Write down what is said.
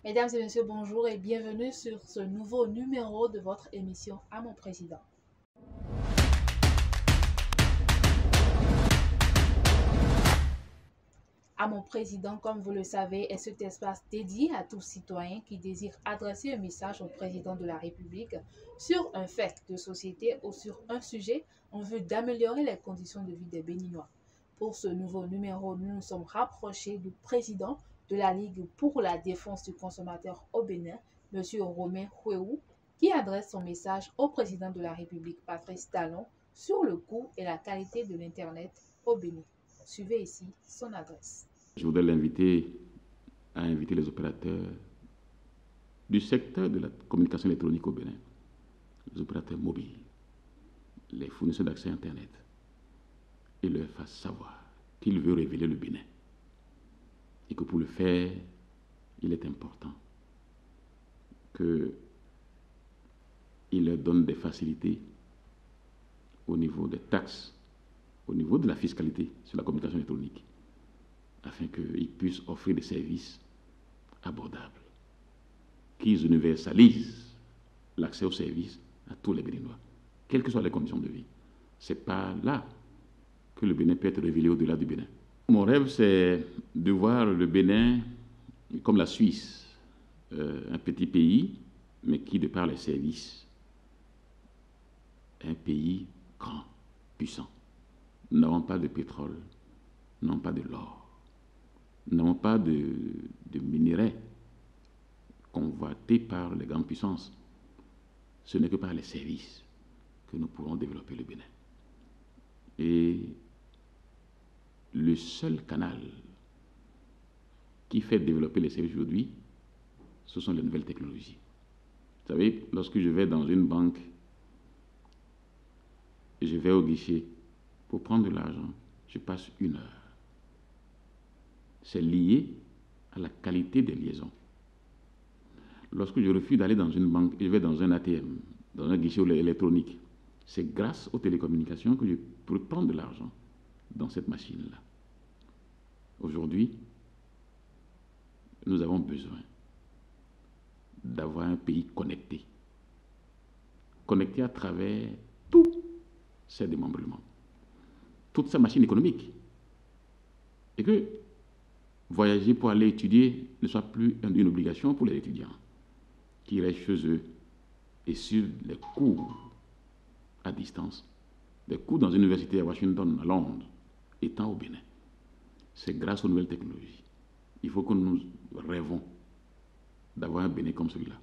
Mesdames et messieurs, bonjour et bienvenue sur ce nouveau numéro de votre émission À mon président. À mon président, comme vous le savez, est cet espace dédié à tout citoyen qui désire adresser un message au président de la République sur un fait de société ou sur un sujet en vue d'améliorer les conditions de vie des Béninois. Pour ce nouveau numéro, nous nous sommes rapprochés du président de la Ligue pour la défense du consommateur au Bénin, M. Romain Huéhou, qui adresse son message au président de la République, Patrice Talon, sur le coût et la qualité de l'Internet au Bénin. Suivez ici son adresse. Je voudrais l'inviter à inviter les opérateurs du secteur de la communication électronique au Bénin, les opérateurs mobiles, les fournisseurs d'accès Internet, et leur fasse savoir qu'il veut révéler le Bénin. Et que pour le faire, il est important qu'il leur donne des facilités au niveau des taxes, au niveau de la fiscalité sur la communication électronique, afin qu'ils puissent offrir des services abordables, qu'ils universalisent l'accès aux services à tous les Béninois, quelles que soient les conditions de vie. Ce n'est pas là que le Bénin peut être révélé au-delà du Bénin. Mon rêve, c'est de voir le Bénin comme la Suisse, un petit pays, mais qui, de par les services, est un pays grand, puissant. Nous n'avons pas de pétrole, nous n'avons pas de l'or, nous n'avons pas de minerais convoités par les grandes puissances. Ce n'est que par les services que nous pourrons développer le Bénin. Et le seul canal qui fait développer les services aujourd'hui, ce sont les nouvelles technologies. Vous savez, lorsque je vais dans une banque, je vais au guichet pour prendre de l'argent, je passe 1 heure. C'est lié à la qualité des liaisons. Lorsque je refuse d'aller dans une banque, je vais dans un ATM, dans un guichet électronique. C'est grâce aux télécommunications que je peux prendre de l'argent dans cette machine-là. Aujourd'hui, nous avons besoin d'avoir un pays connecté. Connecté à travers tous ses démembrements, toute sa machine économique. Et que voyager pour aller étudier ne soit plus une obligation pour les étudiants qui restent chez eux et sur les cours à distance, les cours dans une université à Washington, à Londres, étant au Bénin. C'est grâce aux nouvelles technologies. Il faut que nous rêvons d'avoir un Bénin comme celui-là.